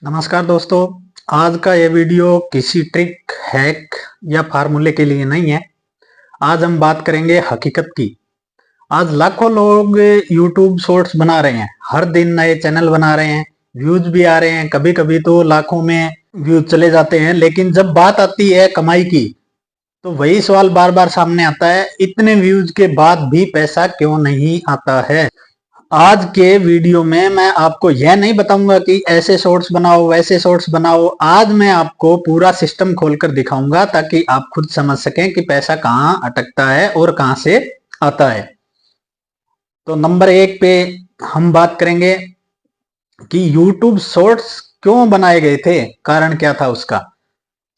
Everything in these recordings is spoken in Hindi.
नमस्कार दोस्तों। आज का ये वीडियो किसी ट्रिक, हैक या फार्मूले के लिए नहीं है। आज हम बात करेंगे हकीकत की। आज लाखों लोग YouTube शॉर्ट्स बना रहे हैं, हर दिन नए चैनल बना रहे हैं, व्यूज भी आ रहे हैं, कभी कभी तो लाखों में व्यूज चले जाते हैं। लेकिन जब बात आती है कमाई की तो वही सवाल बार बार सामने आता है, इतने व्यूज के बाद भी पैसा क्यों नहीं आता है। आज के वीडियो में मैं आपको यह नहीं बताऊंगा कि ऐसे शॉर्ट्स बनाओ वैसे शॉर्ट्स बनाओ। आज मैं आपको पूरा सिस्टम खोलकर दिखाऊंगा ताकि आप खुद समझ सकें कि पैसा कहां अटकता है और कहां से आता है। तो नंबर 1 पे हम बात करेंगे कि YouTube शॉर्ट्स क्यों बनाए गए थे, कारण क्या था उसका।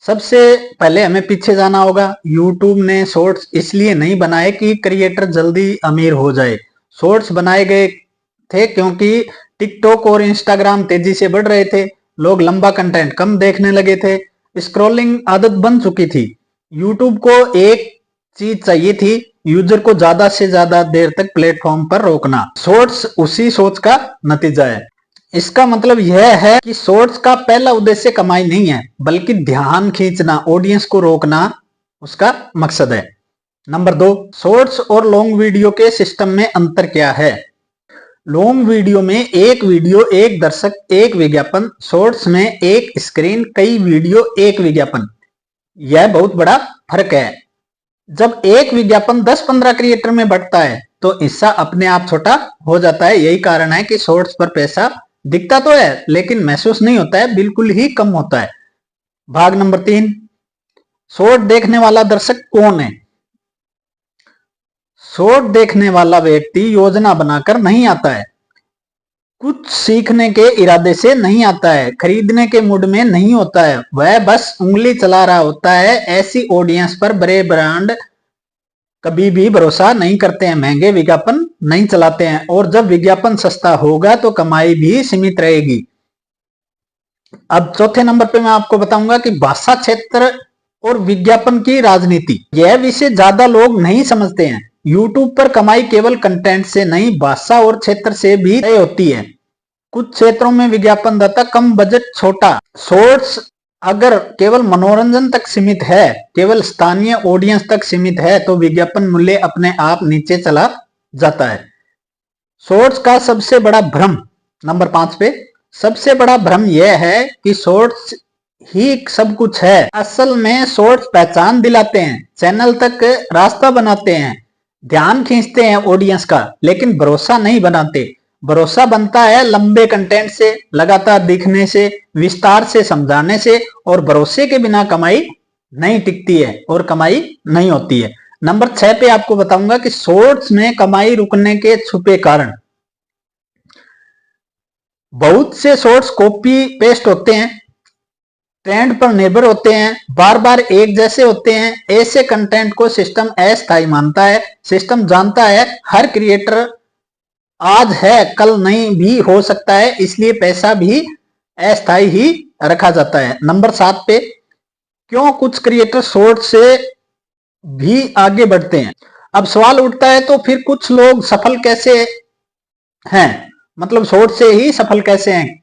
सबसे पहले हमें पीछे जाना होगा। YouTube ने शॉर्ट्स इसलिए नहीं बनाए कि क्रिएटर जल्दी अमीर हो जाए। शॉर्ट्स बनाए गए थे क्योंकि टिकटॉक और इंस्टाग्राम तेजी से बढ़ रहे थे, लोग लंबा कंटेंट कम देखने लगे थे, स्क्रॉलिंग आदत बन चुकी थी। यूट्यूब को एक चीज चाहिए थी, यूजर को ज्यादा से ज्यादा देर तक प्लेटफॉर्म पर रोकना। शॉर्ट्स उसी सोच का नतीजा है। इसका मतलब यह है कि शॉर्ट्स का पहला उद्देश्य कमाई नहीं है, बल्कि ध्यान खींचना, ऑडियंस को रोकना उसका मकसद है। नंबर 2, शॉर्ट्स और लॉन्ग वीडियो के सिस्टम में अंतर क्या है। लॉन्ग वीडियो में एक वीडियो एक दर्शक एक विज्ञापन, शॉर्ट्स में एक स्क्रीन कई वीडियो एक विज्ञापन। यह बहुत बड़ा फर्क है। जब एक विज्ञापन 10-15 क्रिएटर में बढ़ता है तो हिस्सा अपने आप छोटा हो जाता है। यही कारण है कि शॉर्ट्स पर पैसा दिखता तो है लेकिन महसूस नहीं होता है, बिल्कुल ही कम होता है। भाग नंबर 3, शॉर्ट देखने वाला दर्शक कौन है। शॉर्ट देखने वाला व्यक्ति योजना बनाकर नहीं आता है, कुछ सीखने के इरादे से नहीं आता है, खरीदने के मूड में नहीं होता है, वह बस उंगली चला रहा होता है। ऐसी ऑडियंस पर बड़े ब्रांड कभी भी भरोसा नहीं करते हैं, महंगे विज्ञापन नहीं चलाते हैं, और जब विज्ञापन सस्ता होगा तो कमाई भी सीमित रहेगी। अब चौथे नंबर पे मैं आपको बताऊंगा कि भाषा क्षेत्र और विज्ञापन की राजनीति। यह विषय ज्यादा लोग नहीं समझते हैं। YouTube पर कमाई केवल कंटेंट से नहीं, भाषा और क्षेत्र से भी तय होती है। कुछ क्षेत्रों में विज्ञापन दाता कम, बजट छोटा। शॉर्ट्स अगर केवल मनोरंजन तक सीमित है, केवल स्थानीय ऑडियंस तक सीमित है, तो विज्ञापन मूल्य अपने आप नीचे चला जाता है। शॉर्ट्स का सबसे बड़ा भ्रम, नंबर 5 पे सबसे बड़ा भ्रम यह है कि शॉर्ट्स ही सब कुछ है। असल में शॉर्ट्स पहचान दिलाते हैं, चैनल तक रास्ता बनाते हैं, ध्यान खींचते हैं ऑडियंस का, लेकिन भरोसा नहीं बनाते। भरोसा बनता है लंबे कंटेंट से, लगातार दिखने से, विस्तार से समझाने से, और भरोसे के बिना कमाई नहीं टिकती है और कमाई नहीं होती है। नंबर 6 पे आपको बताऊंगा कि शॉर्ट्स में कमाई रुकने के छुपे कारण। बहुत से शॉर्ट्स कॉपी पेस्ट होते हैं, ट्रेंड पर निर्भर होते हैं, बार बार एक जैसे होते हैं। ऐसे कंटेंट को सिस्टम अस्थायी मानता है। सिस्टम जानता है हर क्रिएटर आज है कल नहीं भी हो सकता है, इसलिए पैसा भी अस्थायी ही रखा जाता है। नंबर 7 पे क्यों कुछ क्रिएटर शॉर्ट से भी आगे बढ़ते हैं। अब सवाल उठता है तो फिर कुछ लोग सफल कैसे हैं, मतलब शॉर्ट से ही सफल कैसे हैं।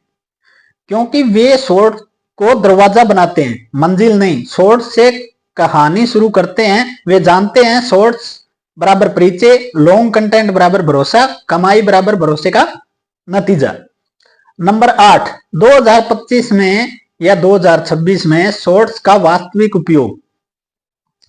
क्योंकि वे शॉर्ट को दरवाजा बनाते हैं, मंजिल नहीं। शॉर्ट से कहानी शुरू करते हैं। वे जानते हैं शॉर्ट्स बराबर परिचय, लॉन्ग कंटेंट बराबर भरोसा, कमाई बराबर भरोसे का नतीजा। नंबर 8, 2025 में या 2026 में शॉर्ट्स का वास्तविक उपयोग।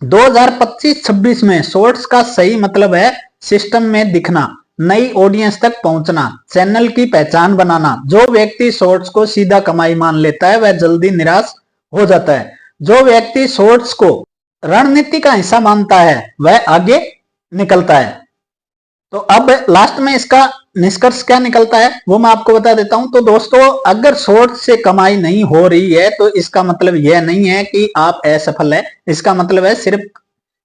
2025-26 में शॉर्ट्स का सही मतलब है सिस्टम में दिखना, नई ऑडियंस तक पहुंचना, चैनल की पहचान बनाना। जो व्यक्ति शॉर्ट्स को सीधा कमाई मान लेता है वह जल्दी निराश हो जाता है। जो व्यक्ति शॉर्ट्स को रणनीति का हिस्सा मानता है वह आगे निकलता है। तो अब लास्ट में इसका निष्कर्ष क्या निकलता है वो मैं आपको बता देता हूं। तो दोस्तों, अगर शॉर्ट्स से कमाई नहीं हो रही है तो इसका मतलब यह नहीं है कि आप असफल है। इसका मतलब है सिर्फ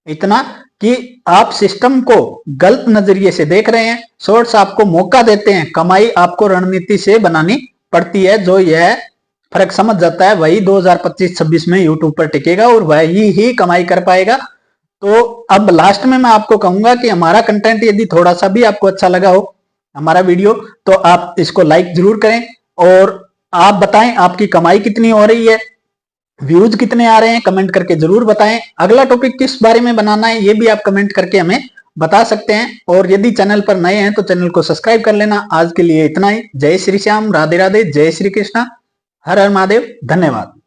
इतना कि आप सिस्टम को गलत नजरिए से देख रहे हैं। शॉर्ट्स आपको मौका देते हैं, कमाई आपको रणनीति से बनानी पड़ती है। जो यह फर्क समझ जाता है वही 2025-26 में यूट्यूब पर टिकेगा और वही ही कमाई कर पाएगा। तो अब लास्ट में मैं आपको कहूंगा कि हमारा कंटेंट यदि थोड़ा सा भी आपको अच्छा लगा हो, हमारा वीडियो, तो आप इसको लाइक जरूर करें और आप बताएं आपकी कमाई कितनी हो रही है, व्यूज कितने आ रहे हैं, कमेंट करके जरूर बताएं। अगला टॉपिक किस बारे में बनाना है ये भी आप कमेंट करके हमें बता सकते हैं। और यदि चैनल पर नए हैं तो चैनल को सब्सक्राइब कर लेना। आज के लिए इतना ही। जय श्री श्याम, राधे राधे, जय श्री कृष्णा, हर हर महादेव, धन्यवाद।